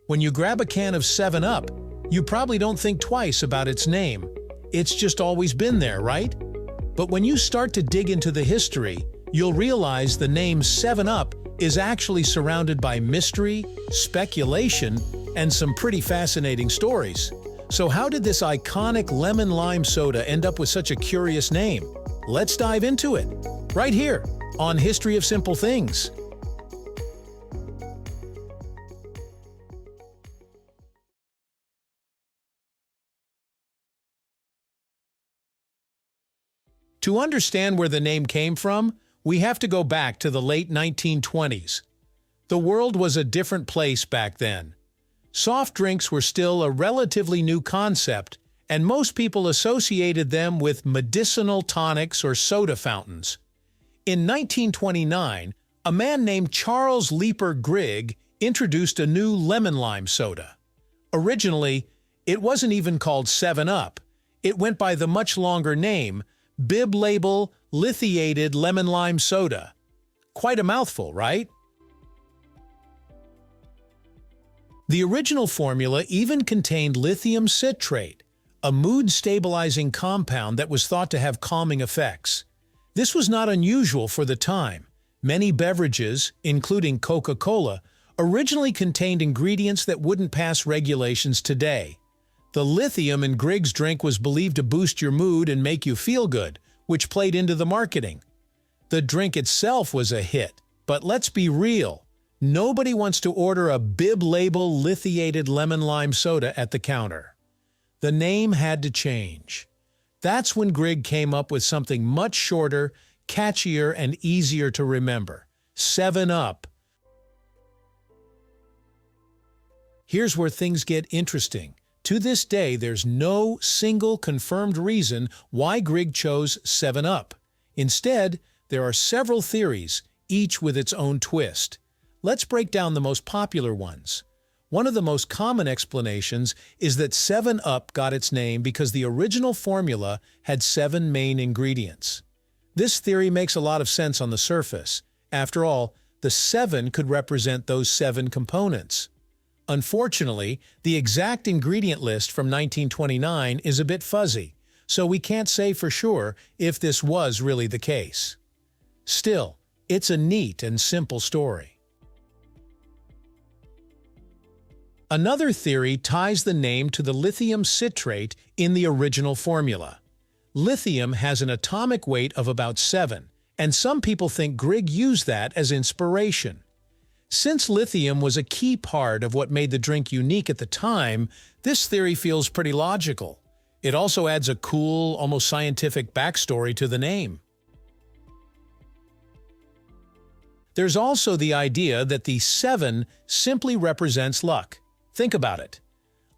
When you grab a can of 7 Up, you probably don't think twice about its name. It's just always been there, right? But when you start to dig into the history, you'll realize the name 7 Up is actually surrounded by mystery, speculation, and some pretty fascinating stories. So how did this iconic lemon-lime soda end up with such a curious name? Let's dive into it, right here on History of Simple Things. To understand where the name came from, we have to go back to the late 1920s. The world was a different place back then. Soft drinks were still a relatively new concept, and most people associated them with medicinal tonics or soda fountains. In 1929, a man named Charles Leeper Grigg introduced a new lemon-lime soda. Originally, it wasn't even called 7 Up. It went by the much longer name, Bib Label Lithiated Lemon-Lime Soda. Quite a mouthful, right? The original formula even contained lithium citrate, a mood-stabilizing compound that was thought to have calming effects. This was not unusual for the time. Many beverages, including Coca-Cola, originally contained ingredients that wouldn't pass regulations today. The lithium in Grigg's drink was believed to boost your mood and make you feel good, which played into the marketing. The drink itself was a hit, but let's be real. Nobody wants to order a Bib Label lithiated lemon-lime soda at the counter. The name had to change. That's when Grigg came up with something much shorter, catchier, and easier to remember: 7 Up. Here's where things get interesting. To this day, there's no single confirmed reason why Grigg chose 7 Up. Instead, there are several theories, each with its own twist. Let's break down the most popular ones. One of the most common explanations is that 7 Up got its name because the original formula had 7 main ingredients. This theory makes a lot of sense on the surface. After all, the 7 could represent those 7 components. Unfortunately, the exact ingredient list from 1929 is a bit fuzzy, so we can't say for sure if this was really the case. Still, it's a neat and simple story. Another theory ties the name to the lithium citrate in the original formula. Lithium has an atomic weight of about 7, and some people think Grigg used that as inspiration. Since lithium was a key part of what made the drink unique at the time, this theory feels pretty logical. It also adds a cool, almost scientific backstory to the name. There's also the idea that the 7 simply represents luck. Think about it.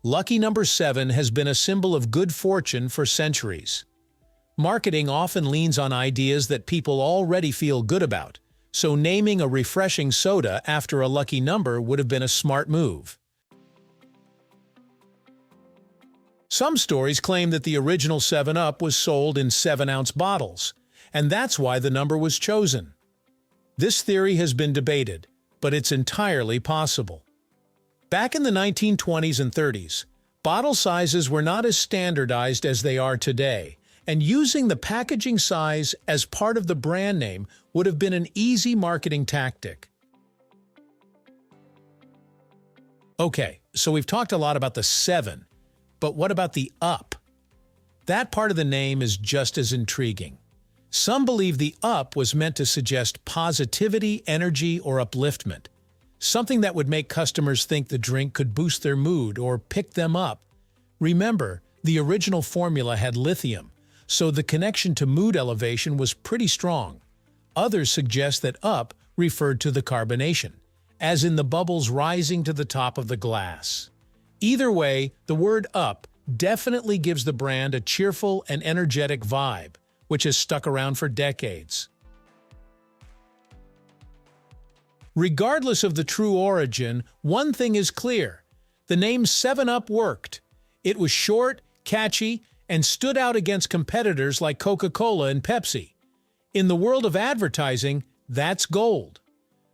Lucky number 7 has been a symbol of good fortune for centuries. Marketing often leans on ideas that people already feel good about, so naming a refreshing soda after a lucky number would have been a smart move. Some stories claim that the original 7 Up was sold in 7-ounce bottles, and that's why the number was chosen. This theory has been debated, but it's entirely possible. Back in the 1920s and 30s, bottle sizes were not as standardized as they are today, and using the packaging size as part of the brand name would have been an easy marketing tactic. Okay, so we've talked a lot about the 7, but what about the Up? That part of the name is just as intriguing. Some believe the Up was meant to suggest positivity, energy, or upliftment, something that would make customers think the drink could boost their mood or pick them up. Remember, the original formula had lithium, so the connection to mood elevation was pretty strong. Others suggest that Up referred to the carbonation, as in the bubbles rising to the top of the glass. Either way, the word Up definitely gives the brand a cheerful and energetic vibe, which has stuck around for decades. Regardless of the true origin, one thing is clear: the name 7 Up worked. It was short, catchy, and stood out against competitors like Coca-Cola and Pepsi. In the world of advertising, that's gold.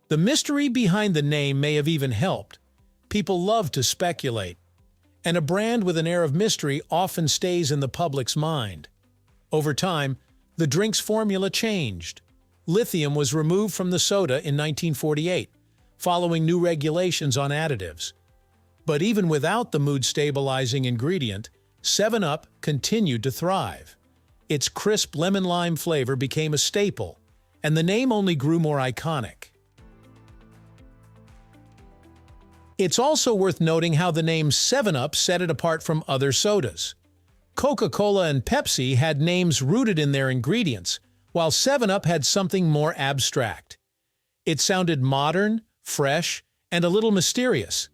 The mystery behind the name may have even helped. People love to speculate, and a brand with an air of mystery often stays in the public's mind. Over time, the drink's formula changed. Lithium was removed from the soda in 1948, following new regulations on additives. But even without the mood-stabilizing ingredient, 7-Up continued to thrive. Its crisp lemon-lime flavor became a staple, and the name only grew more iconic. It's also worth noting how the name 7-Up set it apart from other sodas. Coca-Cola and Pepsi had names rooted in their ingredients, while 7-Up had something more abstract. It sounded modern, fresh, and a little mysterious.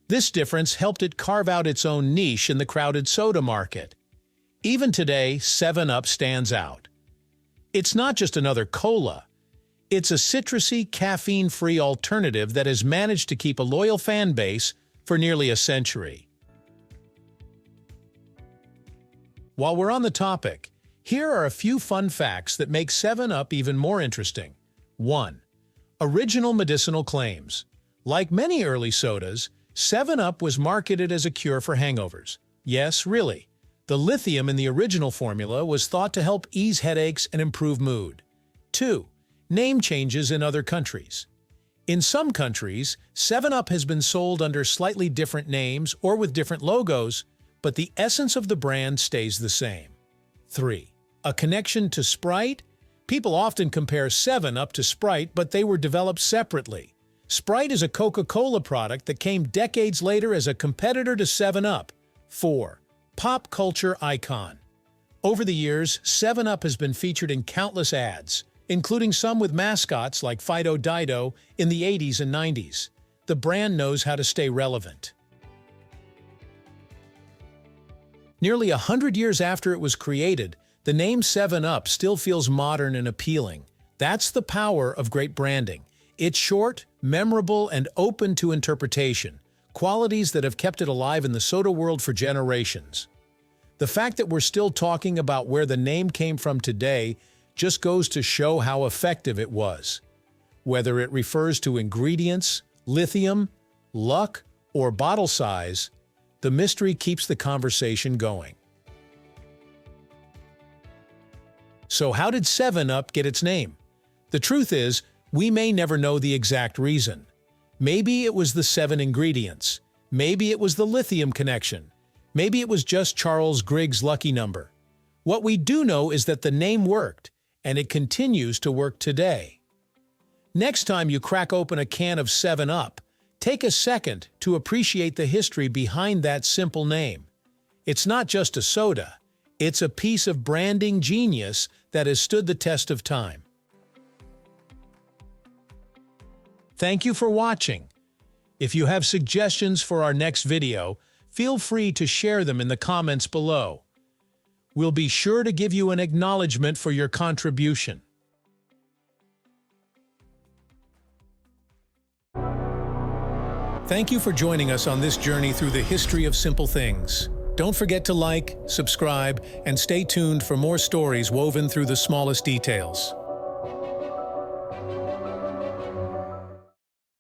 This difference helped it carve out its own niche in the crowded soda market. Even today, 7-Up stands out. It's not just another cola. It's a citrusy, caffeine-free alternative that has managed to keep a loyal fan base for nearly a century. While we're on the topic, here are a few fun facts that make 7-Up even more interesting. 1. Original medicinal claims. Like many early sodas, 7-Up was marketed as a cure for hangovers. Yes, really. The lithium in the original formula was thought to help ease headaches and improve mood. 2. Name changes in other countries. In some countries, 7-Up has been sold under slightly different names or with different logos, but the essence of the brand stays the same. 3. A connection to Sprite? People often compare 7-Up to Sprite, but they were developed separately. Sprite is a Coca-Cola product that came decades later as a competitor to 7-Up. 4. Pop culture icon. Over the years, 7-Up has been featured in countless ads, including some with mascots like Fido Dido in the 80s and 90s. The brand knows how to stay relevant. Nearly 100 years after it was created, the name 7-Up still feels modern and appealing. That's the power of great branding. It's short, memorable, and open to interpretation, qualities that have kept it alive in the soda world for generations. The fact that we're still talking about where the name came from today just goes to show how effective it was. Whether it refers to ingredients, lithium, luck, or bottle size, the mystery keeps the conversation going. So how did 7-Up get its name? The truth is, we may never know the exact reason. Maybe it was the 7 ingredients. Maybe it was the lithium connection. Maybe it was just Charles Grigg's lucky number. What we do know is that the name worked, and it continues to work today. Next time you crack open a can of 7-Up, take a second to appreciate the history behind that simple name. It's not just a soda, it's a piece of branding genius that has stood the test of time. Thank you for watching. If you have suggestions for our next video, feel free to share them in the comments below. We'll be sure to give you an acknowledgement for your contribution. Thank you for joining us on this journey through the history of simple things. Don't forget to like, subscribe, and stay tuned for more stories woven through the smallest details.